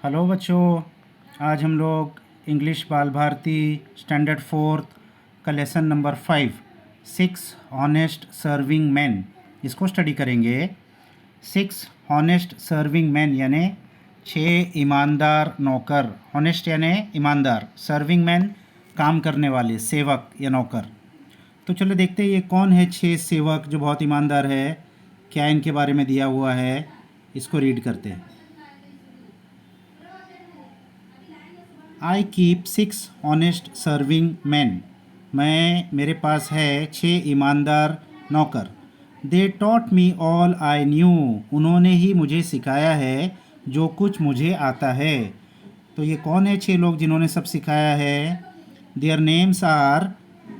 Hello बच्चों। आज हम लोग इंग्लिश बाल भारती स्टैंडर्ड फोर्थ का lesson number 5 6 honest serving man इसको स्टडी करेंगे। 6 हॉनेस्ट सर्विंग मैन यानी 6 ईमानदार नौकर। हॉनेस्ट यानी ईमानदार, सर्विंग मैन काम करने वाले, सेवक या नौकर। तो चलो देखते हैं ये कौन है 6 सेवक जो बहुत ईमानदार है, क्या इनके बारे में दिया हुआ है, इसको रीड करते हैं। I keep 6 honest serving man. मेरे पास है 6 ईमानदार नौकर। They taught me all I knew. उन्होंने ही मुझे सिखाया है जो कुछ मुझे आता है। तो ये कौन है 6 लोग जिन्होंने सब सिखाया है? देयर नेम्स आर,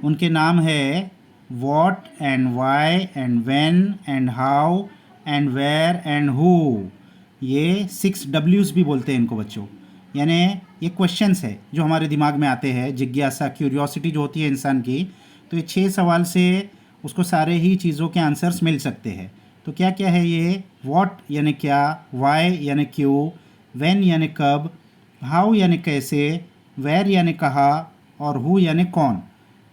उनके नाम है what and Y and when and how and where and who. ये 6 डब्ल्यूज़ भी बोलते हैं इनको बच्चों। यानी ये क्वेश्चंस है जो हमारे दिमाग में आते हैं, जिज्ञासा, क्यूरियोसिटी जो होती है इंसान की। तो ये 6 सवाल से उसको सारे ही चीज़ों के आंसर्स मिल सकते हैं। तो क्या क्या है ये? व्हाट यानी क्या, वाई यानी क्यों, व्हेन यानी कब, हाउ यानी कैसे, वेयर यानी कहाँ, और हु यानी कौन।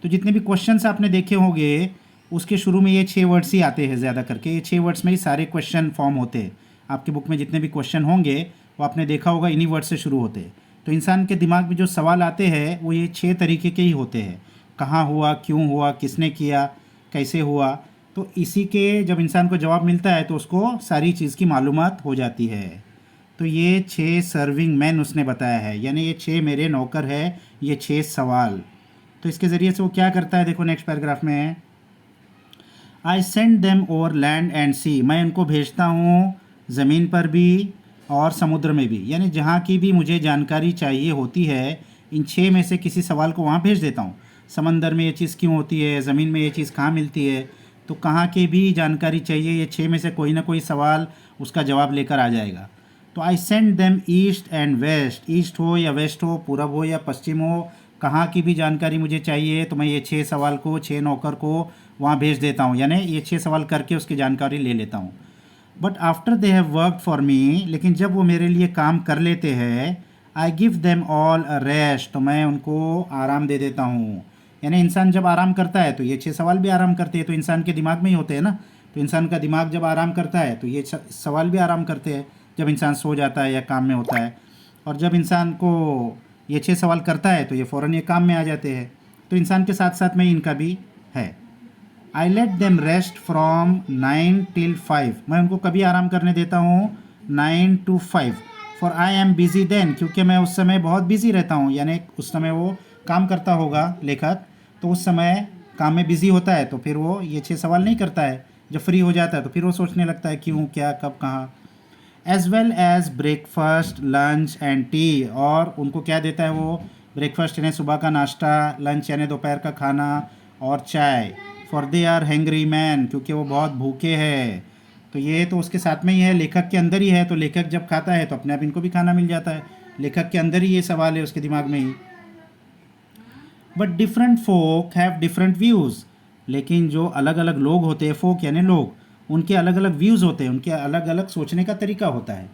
तो जितने भी क्वेश्चंस आपने देखे होंगे उसके शुरू में ये 6 वर्ड्स ही आते हैं ज़्यादा करके। ये 6 वर्ड्स में ही सारे क्वेश्चन फॉर्म होते हैं। आपकी बुक में जितने भी क्वेश्चन होंगे वो आपने देखा होगा इन्हीं वर्ड से शुरू होते हैं। तो इंसान के दिमाग में जो सवाल आते हैं वो ये 6 तरीके के ही होते हैं। कहाँ हुआ, क्यों हुआ, किसने किया, कैसे हुआ। तो इसी के जब इंसान को जवाब मिलता है तो उसको सारी चीज़ की मालूमात हो जाती है। तो ये 6 सर्विंग मैन उसने बताया है, यानी ये 6 मेरे नौकर है, ये 6 सवाल। तो इसके ज़रिए से वो क्या करता है, देखो नेक्स्ट पैराग्राफ में, I send them over land and sea. मैं उनको भेजता हूँ ज़मीन पर भी और समुद्र में भी, यानी जहाँ की भी मुझे जानकारी चाहिए होती है इन 6 में से किसी सवाल को वहाँ भेज देता हूँ। समंदर में ये चीज़ क्यों होती है, ज़मीन में ये चीज़ कहाँ मिलती है, तो कहाँ की भी जानकारी चाहिए ये 6 में से कोई ना कोई सवाल उसका जवाब लेकर आ जाएगा। तो I send them east and west. East हो या वेस्ट हो, पूरब हो या पश्चिम हो, कहाँ की भी जानकारी मुझे चाहिए तो मैं ये 6 सवाल को, 6 नौकर को वहाँ भेज देता हूँ, यानी ये 6 सवाल करके उसकी जानकारी ले लेता हूँ। But after they have work for me, लेकिन जब वो मेरे लिए काम कर लेते हैं, I give them all a rest, तो मैं उनको आराम दे देता हूँ। यानी इंसान जब आराम करता है तो ये 6 सवाल भी आराम करते हैं, तो इंसान के दिमाग में ही होते हैं ना। तो इंसान का दिमाग जब आराम करता है तो ये सवाल भी आराम करते हैं, जब इंसान सो जाता है या काम में होता है। और जब इंसान को ये 6 सवाल करता है तो ये फ़ौरन ये काम में आ जाते हैं। तो इंसान के साथ साथ में इनका भी है। I let them rest from 9 till 5। मैं उनको कभी आराम करने देता हूँ 9 to 5। For I am busy then, क्योंकि मैं उस समय बहुत बिज़ी रहता हूँ। यानी उस समय वो काम करता होगा लेखक, तो उस समय काम में बिज़ी होता है, तो फिर वो ये 6 सवाल नहीं करता है। जब फ्री हो जाता है तो फिर वो सोचने लगता है क्यों, क्या, कब, कहाँ। As well as breakfast, lunch and T. और उनको क्या देता है वो? ब्रेकफास्ट यानी सुबह का नाश्ता, लंच यानी दोपहर का खाना, और चाय। For they are hungry man, क्योंकि वो बहुत भूखे हैं। तो ये तो उसके साथ में ही है, लेखक के अंदर ही है। तो लेखक जब खाता है तो अपने आप इनको भी खाना मिल जाता है। लेखक के अंदर ही ये सवाल है, उसके दिमाग में ही। But different folk have different views. लेकिन जो अलग अलग लोग होते हैं, फोक यानी लोग, उनके अलग अलग व्यूज़ होते हैं, उनके अलग अलग सोचने का तरीका होता है।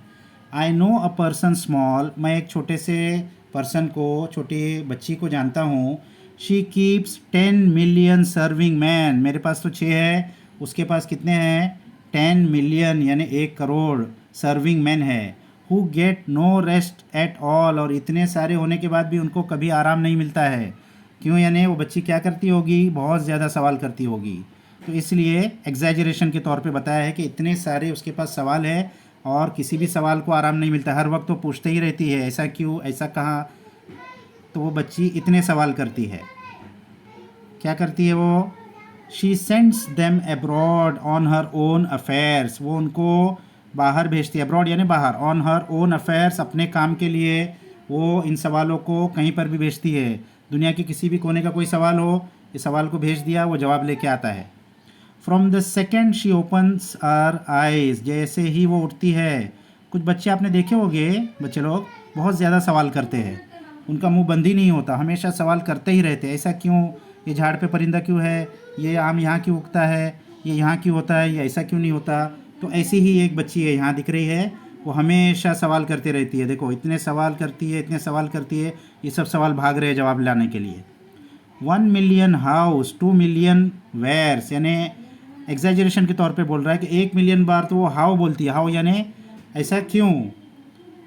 I know a person small. मैं एक छोटे से पर्सन को, छोटी बच्ची को जानता हूँ। She keeps 10 million serving man. मेरे पास तो 6 है, उसके पास कितने हैं? 10 मिलियन यानी 1 करोड़ सर्विंग मैन है। Who get no rest at all. और इतने सारे होने के बाद भी उनको कभी आराम नहीं मिलता है। क्यों? यानी वो बच्ची क्या करती होगी? बहुत ज़्यादा सवाल करती होगी। तो इसलिए एग्जैजरेशन के तौर पे बताया है कि इतने सारे उसके पास सवाल है और किसी भी सवाल को आराम नहीं मिलता। हर वक्त तो पूछते ही रहती है, ऐसा क्यों, ऐसा कहाँ। तो वो बच्ची इतने सवाल करती है। क्या करती है वो? She sends them abroad on her own affairs. वो उनको बाहर भेजती है, अब्रॉड यानी बाहर, ऑन हर ओन अफेयर्स, अपने काम के लिए वो इन सवालों को कहीं पर भी भेजती है। दुनिया के किसी भी कोने का कोई सवाल हो, इस सवाल को भेज दिया, वो जवाब लेके आता है। From the second she opens our eyes. जैसे ही वो उठती है, कुछ बच्चे आपने देखे होंगे, बच्चे लोग बहुत ज़्यादा सवाल करते हैं, उनका मुंह बंद ही नहीं होता, हमेशा सवाल करते ही रहते हैं। ऐसा क्यों? ये झाड़ पे परिंदा क्यों है? ये आम यहाँ क्यों उगता है? ये यहाँ क्यों होता है? ये ऐसा क्यों नहीं होता? तो ऐसी ही एक बच्ची है यहाँ दिख रही है, वो हमेशा सवाल करती रहती है। देखो इतने सवाल करती है, इतने सवाल करती है, ये सब सवाल भाग रहे हैं जवाब लाने के लिए। 1 मिलियन हाउस, 2 मिलियन वेयर्स, यानी एग्जैजरेशन के तौर पे बोल रहा है कि 1 मिलियन बार तो वो हाउ बोलती है, हाउ यानी ऐसा क्यों,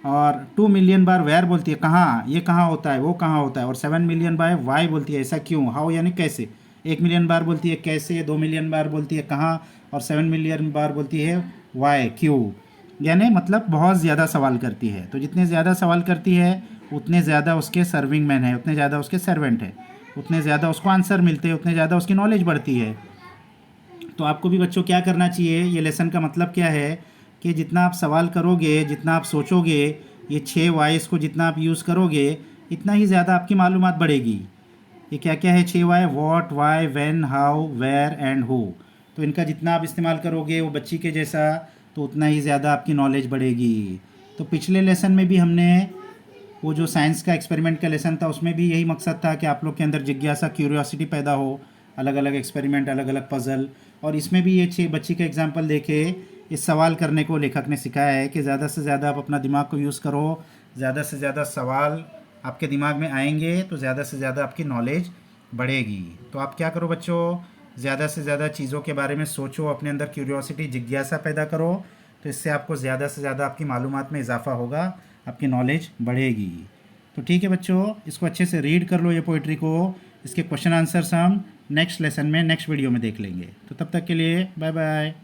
और 2 मिलियन बार वेयर बोलती है कहाँ, ये कहाँ होता है, वो कहाँ होता है, और 7 मिलियन बार वाई बोलती है ऐसा क्यों, हाउ यानी कैसे। 1 मिलियन बार बोलती है कैसे, 2 मिलियन बार बोलती है कहाँ, और 7 मिलियन बार बोलती है वाई क्यों, यानी मतलब बहुत ज़्यादा सवाल करती है। तो जितने ज़्यादा सवाल करती है उतने ज़्यादा उसके सर्विंग मैन है, उतने ज़्यादा उसके सर्वेंट है, उतने ज़्यादा उसको आंसर मिलते हैं, उतने ज़्यादा उसकी नॉलेज बढ़ती है। तो आपको भी बच्चों क्या करना चाहिए, ये लेसन का मतलब क्या है कि जितना आप सवाल करोगे, जितना आप सोचोगे, ये 6 वाइस को जितना आप यूज़ करोगे, इतना ही ज़्यादा आपकी मालूमात बढ़ेगी। ये क्या क्या है 6 why, what, why, when, how, where and who. तो इनका जितना आप इस्तेमाल करोगे वो बच्ची के जैसा, तो उतना ही ज़्यादा आपकी नॉलेज बढ़ेगी। तो पिछले लेसन में भी हमने वो जो साइंस का एक्सपेरिमेंट का लेसन था उसमें भी यही मकसद था कि आप लोग के अंदर जिज्ञासा, क्यूरियोसिटी पैदा हो, अलग अलग एक्सपेरिमेंट, अलग अलग पज़ल। और इसमें भी ये 6 बच्ची का एग्जांपल देके इस सवाल करने को लेखक ने सिखाया है कि ज़्यादा से ज़्यादा आप अपना दिमाग को यूज़ करो, ज़्यादा से ज़्यादा सवाल आपके दिमाग में आएंगे तो ज़्यादा से ज़्यादा आपकी नॉलेज बढ़ेगी। तो आप क्या करो बच्चों, ज़्यादा से ज़्यादा चीज़ों के बारे में सोचो, अपने अंदर क्यूरियोसिटी, जिज्ञासा पैदा करो, तो इससे आपको ज़्यादा से ज़्यादा आपकी मालूमात में इजाफा होगा, आपकी नॉलेज बढ़ेगी। तो ठीक है बच्चों, इसको अच्छे से रीड कर लो ये पोइट्री को। इसके क्वेश्चन आंसर्स हम नेक्स्ट लेसन में, नेक्स्ट वीडियो में देख लेंगे। तो तब तक के लिए बाय बाय।